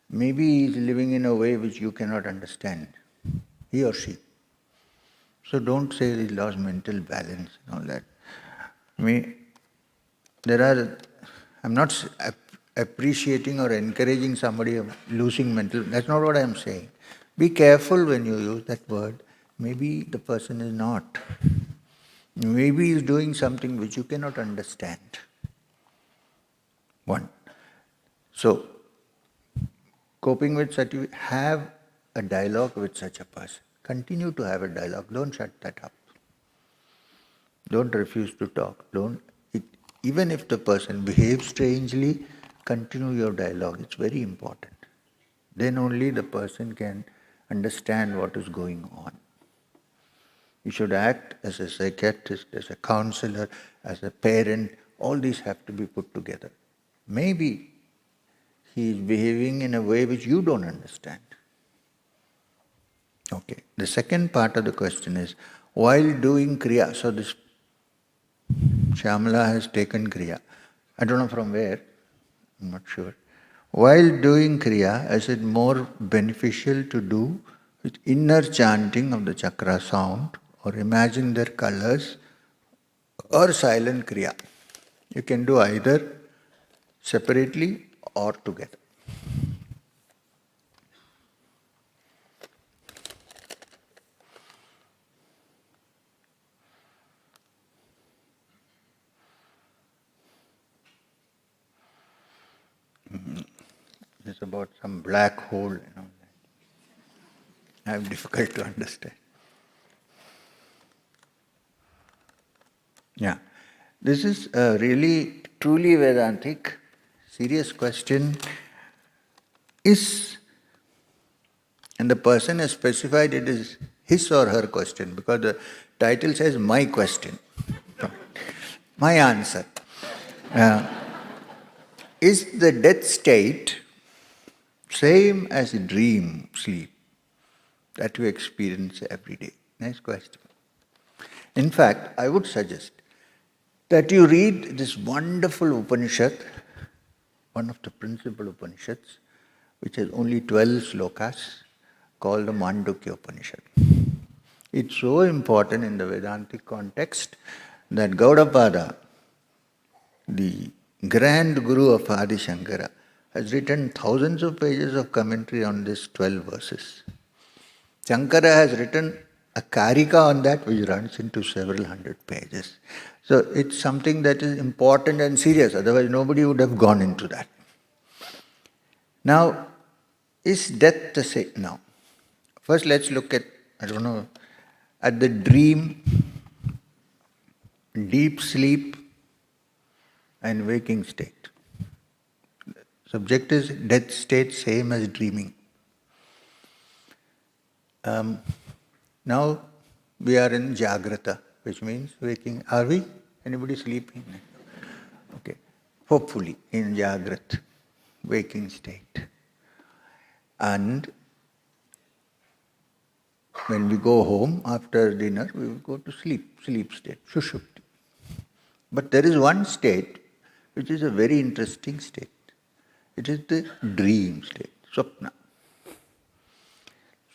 Maybe he is living in a way which you cannot understand, he or she. So don't say he lost mental balance and all that. I'm not appreciating or encouraging somebody of losing mental, that's not what I am saying. Be careful when you use that word. Maybe the person is not. Maybe he is doing something which you cannot understand. One. So, coping with such, have a dialogue with such a person. Continue to have a dialogue. Don't shut that up. Don't refuse to talk. Even if the person behaves strangely, continue your dialogue. It's very important. Then only the person can understand what is going on. You should act as a psychiatrist, as a counselor, as a parent. All these have to be put together. Maybe he is behaving in a way which you don't understand. Okay. The second part of the question is, while doing Kriya, so this Shyamala has taken Kriya. I don't know from where, I'm not sure. While doing Kriya, is it more beneficial to do with inner chanting of the chakra sound, or imagine their colors, or silent Kriya? You can do either separately or together. It's about some black hole, I have difficult to understand. Yeah. This is a really, truly Vedantic, serious question. And the person has specified it is his or her question, because the title says, my question, my answer. Is the death state same as a dream sleep that you experience every day? Nice question. In fact, I would suggest that you read this wonderful Upanishad one of the principal Upanishads, which has only 12 slokas, called the Mandukya Upanishad. It's so important in the Vedantic context that Gaudapada, the grand guru of Adi Shankara, has written thousands of pages of commentary on these 12 verses. Shankara has written a karika on that which runs into several hundred pages. So it's something that is important and serious, otherwise nobody would have gone into that. Now, is death the same? Now, first let's look at, at the dream, deep sleep and waking state. Subject is death state, same as dreaming. Now we are in Jagrata, which means waking. Are we? Anybody sleeping? Okay. Hopefully in Jagrat, waking state. And when we go home after dinner, we will go to sleep state, Shushupti. But there is one state which is a very interesting state. It is the dream state, Swapna.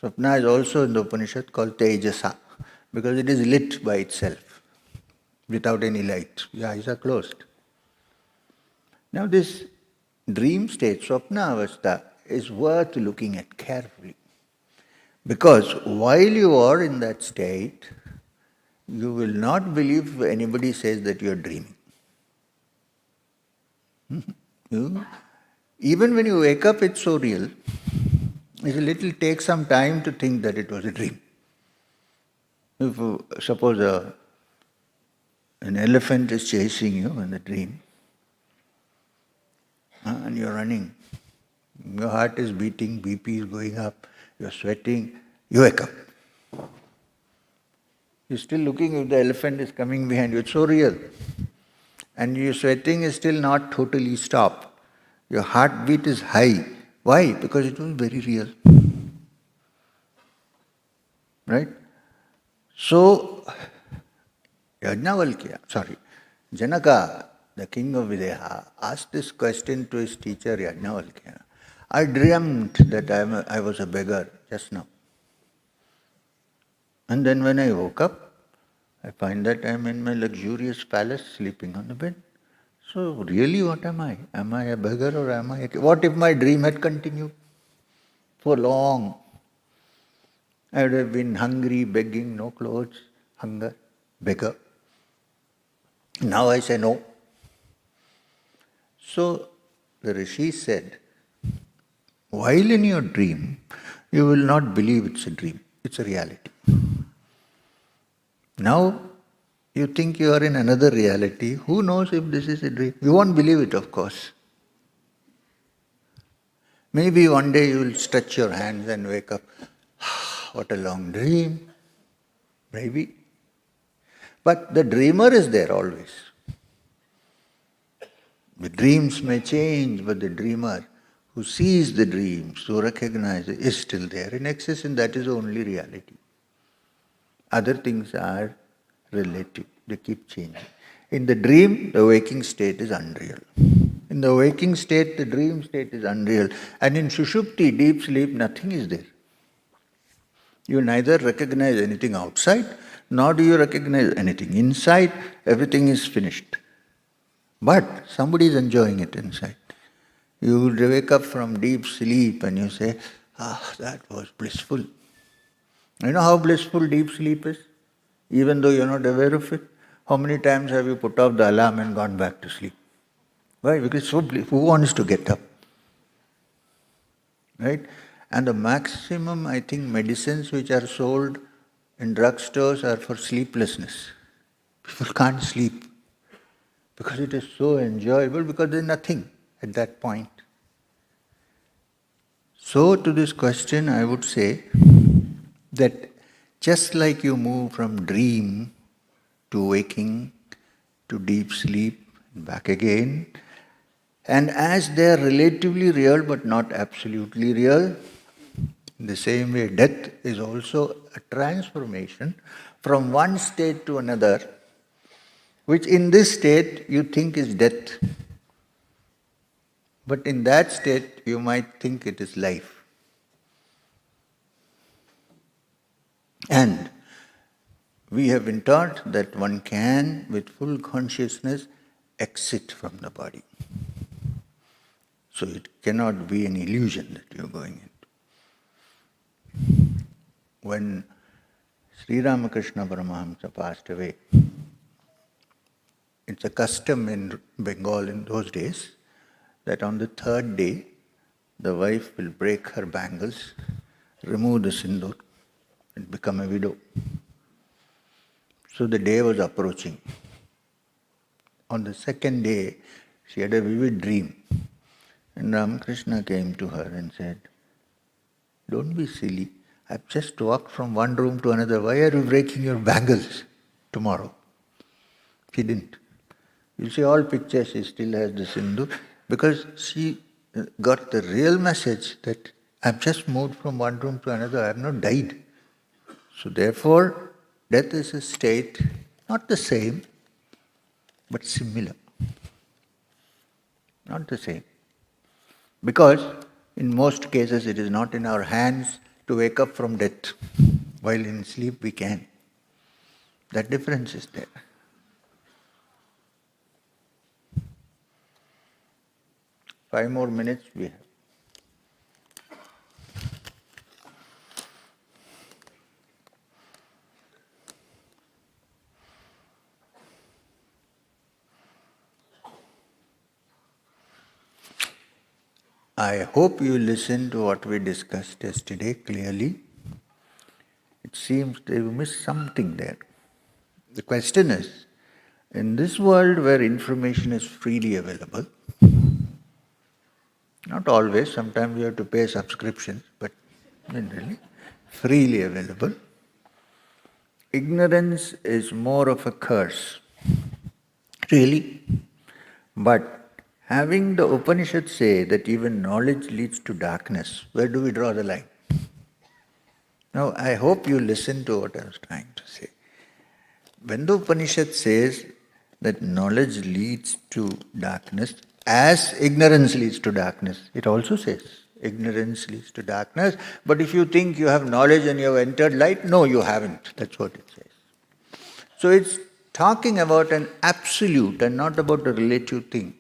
Swapna is also in the Upanishad called Tejasa, because it is lit by itself, without any light. The eyes are closed. Now this dream state, Swapna Avastha, is worth looking at carefully. Because while you are in that state, you will not believe if anybody says that you are dreaming. Even when you wake up, it's so real. It takes some time to think that it was a dream. If suppose an elephant is chasing you in the dream, and you're running, your heart is beating, BP is going up, you're sweating, you wake up. You're still looking if the elephant is coming behind you. It's so real. And your sweating is still not totally stopped. Your heartbeat is high. Why? Because it was very real. Right? So, Janaka, the king of Videha, asked this question to his teacher Yajnavalkya. I dreamt that I was a beggar just now. And then when I woke up, I find that I am in my luxurious palace sleeping on the bed. So really what am I? Am I a beggar or am I a... What if my dream had continued for long? I would have been hungry, begging, no clothes, hunger, beggar. Now I say no. So the Rishi said, while in your dream, you will not believe it's a dream, it's a reality. Now you think you are in another reality. Who knows if this is a dream? You won't believe it, of course. Maybe one day you will stretch your hands and wake up. What a long dream. Maybe. But the dreamer is there always. The dreams may change, but the dreamer who sees the dreams, who recognizes, is still there in excess, and that is the only reality. Other things are relative, they keep changing. In the dream, the waking state is unreal. In the waking state, the dream state is unreal. And in Shushupti, deep sleep, nothing is there. You neither recognize anything outside, nor do you recognize anything inside. Everything is finished. But somebody is enjoying it inside. You will wake up from deep sleep and you say, that was blissful. You know how blissful deep sleep is? Even though you're not aware of it. How many times have you put off the alarm and gone back to sleep? Why? Because it's so blissful. Who wants to get up? Right? And the maximum, I think, medicines which are sold in drugstores are for sleeplessness. People can't sleep because it is so enjoyable, because there is nothing at that point. So to this question, I would say that just like you move from dream to waking to deep sleep and back again, and as they are relatively real but not absolutely real, in the same way death is also a transformation from one state to another, which in this state you think is death. But in that state, you might think it is life. And we have been taught that one can, with full consciousness, exit from the body. So it cannot be an illusion that you're going into. When Sri Ramakrishna Paramahamsa passed away, it's a custom in Bengal in those days that on the third day, the wife will break her bangles, remove the sindoor, and become a widow. So the day was approaching. On the second day, she had a vivid dream. And Ramakrishna came to her and said, "Don't be silly. I've just walked from one room to another. Why are you breaking your bangles tomorrow?" She didn't. You see all pictures, she still has the sindoor, because she got the real message that I've just moved from one room to another. I have not died. So therefore, death is a state, not the same, but similar. Not the same. Because in most cases it is not in our hands to wake up from death, while in sleep we can. That difference is there. 5 more minutes we have. I hope you listened to what we discussed yesterday clearly. It seems they missed something there. The question is, in this world where information is freely available, not always, sometimes you have to pay subscriptions, but generally freely available, ignorance is more of a curse. Really? But having the Upanishad say that even knowledge leads to darkness, where do we draw the line? Now, I hope you listen to what I was trying to say. When the Upanishad says that knowledge leads to darkness, as ignorance leads to darkness, it also says ignorance leads to darkness. But if you think you have knowledge and you have entered light, no, you haven't. That's what it says. So it's talking about an absolute and not about a relative thing.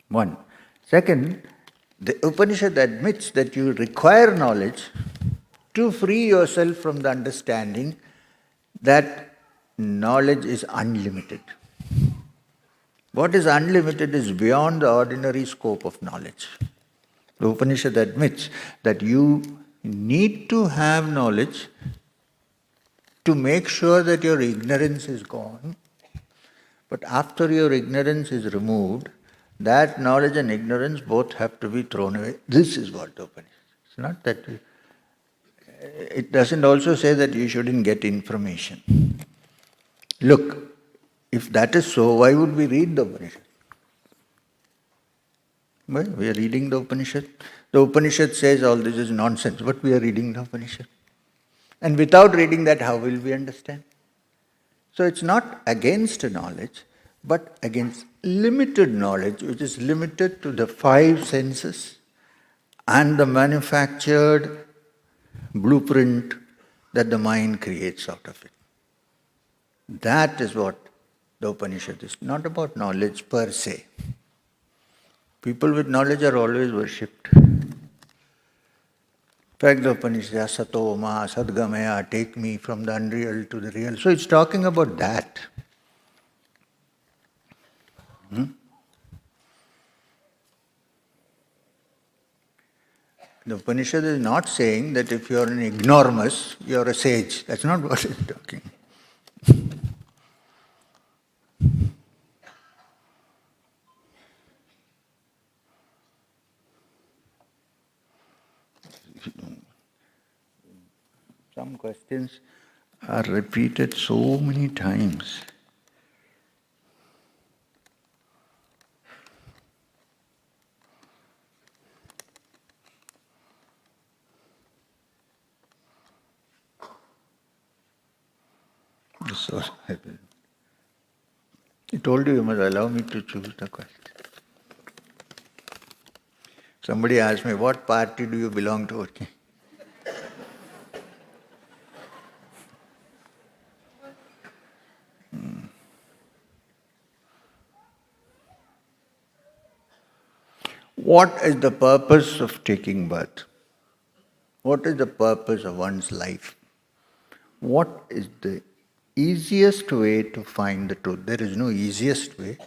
One. Second, the Upanishad admits that you require knowledge to free yourself from the understanding that knowledge is unlimited. What is unlimited is beyond the ordinary scope of knowledge. The Upanishad admits that you need to have knowledge to make sure that your ignorance is gone. But after your ignorance is removed, that knowledge and ignorance both have to be thrown away. This is what the Upanishad says. It's not that it doesn't also say that you shouldn't get information. Look, if that is so, why would we read the Upanishad? Well, we are reading the Upanishad. The Upanishad says all this is nonsense, but we are reading the Upanishad. And without reading that, how will we understand? So it's not against knowledge, but against limited knowledge, which is limited to the 5 senses and the manufactured blueprint that the mind creates out of it. That is what the Upanishad is, not about knowledge per se. People with knowledge are always worshipped. In fact, the Upanishad, Sato Ma, Sadgamaya, take me from the unreal to the real. So it's talking about that. The Upanishad is not saying that if you are an ignoramus, you are a sage. That's not what it's talking. Some questions are repeated so many times. So I told you must allow me to choose the question. Somebody asked me, what party do you belong to? Okay. What is the purpose of taking birth? What is the purpose of one's life? What is the easiest way to find the truth? There is no easiest way.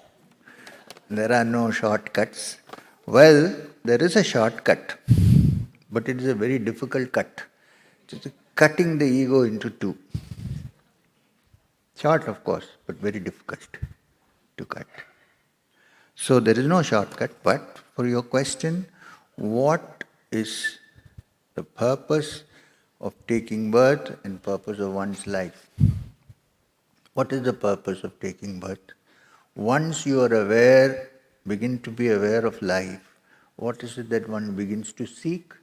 There are no shortcuts. Well, there is a shortcut, but it is a very difficult cut. It is cutting the ego into two. Short, of course, but very difficult to cut. So there is no shortcut, but for your question, what is the purpose of taking birth and purpose of one's life? What is the purpose of taking birth? Once you are aware, begin to be aware of life, what is it that one begins to seek?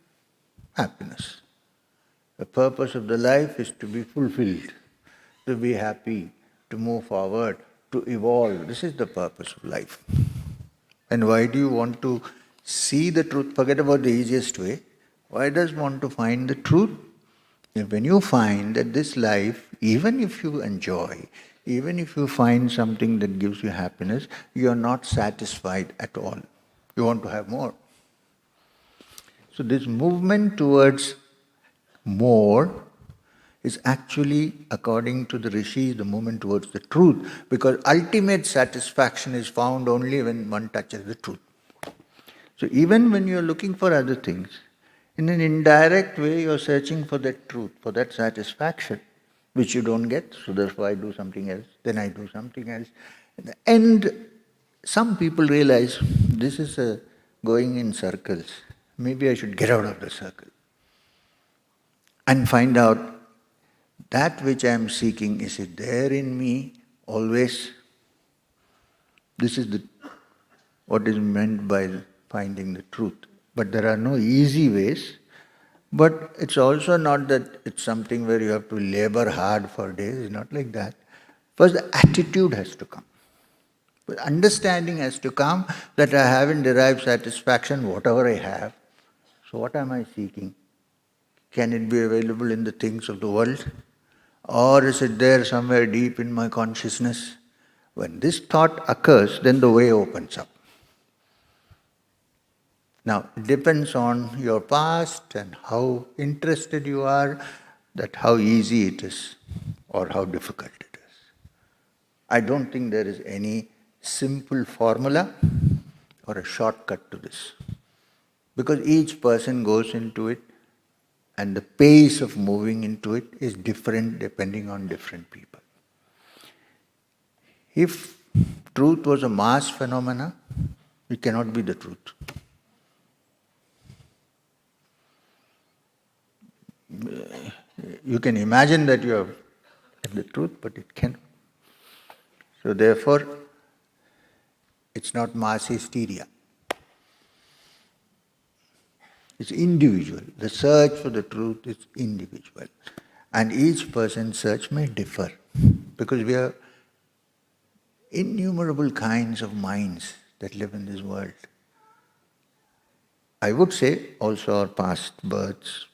Happiness. The purpose of the life is to be fulfilled, to be happy, to move forward, to evolve. This is the purpose of life. And why do you want to see the truth? Forget about the easiest way. Why does one want to find the truth? When you find that this life, even if you enjoy, even if you find something that gives you happiness, you are not satisfied at all. You want to have more. So this movement towards more is actually, according to the rishis, the movement towards the truth, because ultimate satisfaction is found only when one touches the truth. So even when you are looking for other things, in an indirect way you are searching for that truth, for that satisfaction, which you don't get, so therefore I do something else, then I do something else. And some people realize this is going in circles. Maybe I should get out of the circle and find out that which I am seeking, is it there in me always? This is what is meant by finding the truth. But there are no easy ways. But it's also not that it's something where you have to labor hard for days. It's not like that. First, the attitude has to come. But understanding has to come that I haven't derived satisfaction, whatever I have. So what am I seeking? Can it be available in the things of the world? Or is it there somewhere deep in my consciousness? When this thought occurs, then the way opens up. Now, it depends on your past and how interested you are, that how easy it is or how difficult it is. I don't think there is any simple formula or a shortcut to this, because each person goes into it and the pace of moving into it is different depending on different people. If truth was a mass phenomena, it cannot be the truth. You can imagine that you have the truth, but it cannot. So therefore, it's not mass hysteria. It's individual. The search for the truth is individual. And each person's search may differ, because we have innumerable kinds of minds that live in this world. I would say also our past births,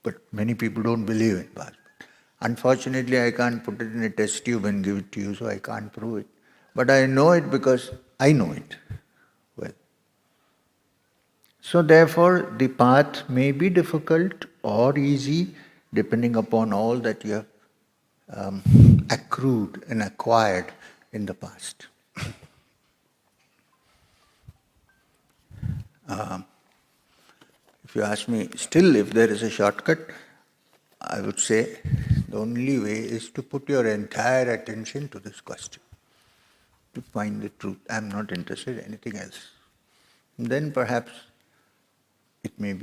but many people don't believe in past births. Unfortunately, I can't put it in a test tube and give it to you, so I can't prove it. But I know it because I know it well. So therefore, the path may be difficult or easy depending upon all that you have accrued and acquired in the past. If you ask me, still if there is a shortcut, I would say the only way is to put your entire attention to this question, to find the truth. I am not interested in anything else. And then perhaps it may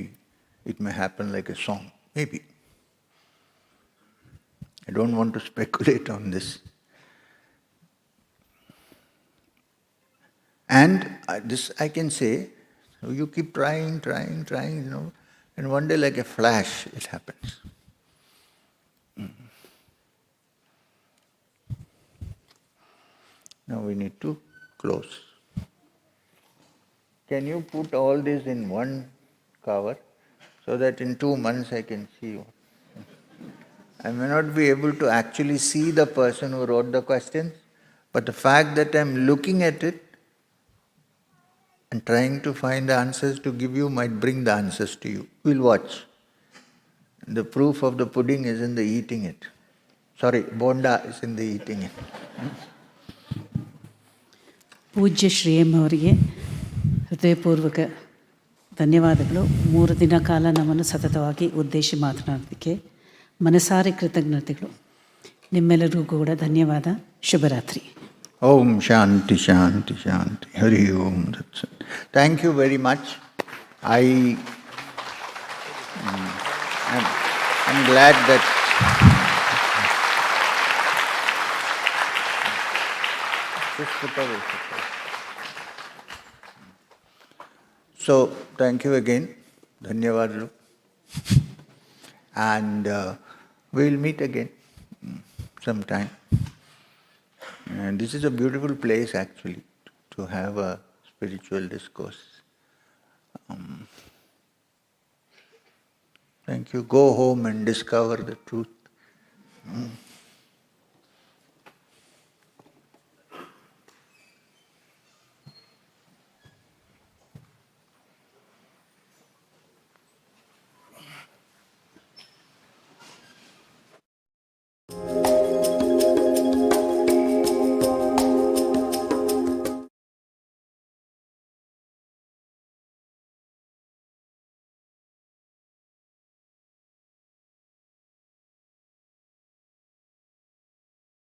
happen like a song, maybe. I don't want to speculate on this. And this I can say, so you keep trying, and one day like a flash it happens. Now we need to close. can you put all this in one cover so that in 2 months I can see you? I may not be able to actually see the person who wrote the questions, but the fact that I'm looking at it and trying to find the answers to give you might bring the answers to you. We'll watch. The proof of the pudding is in the eating it. Sorry, bonda is in the eating it. ಪೂಜ್ಯ ಶ್ರೀಯಂ ಅವರಿಗೆ ಹೃದಯಪೂರ್ವಕ ಧನ್ಯವಾದಗಳು. 3 ದಿನ ಕಾಲ ನಮ್ಮನ್ನು ಸತತವಾಗಿ ಉದ್ದೇಶಿ ಮಾತನಾಡೋದಕ್ಕೆ ಮನಸಾರೆ ಕೃತಜ್ಞತೆಗಳು. ನಿಮ್ಮೆಲ್ಲರಿಗೂ ಕೂಡ ಧನ್ಯವಾದ. ಶುಭರಾತ್ರಿ. Om Shanti Shanti Shanti. Hari Om. Thank you very much. I'm glad that So, thank you again. Dhanyavadalu. And we'll meet again sometime. And this is a beautiful place actually to have a spiritual discourse. Thank you. Go home and discover the truth.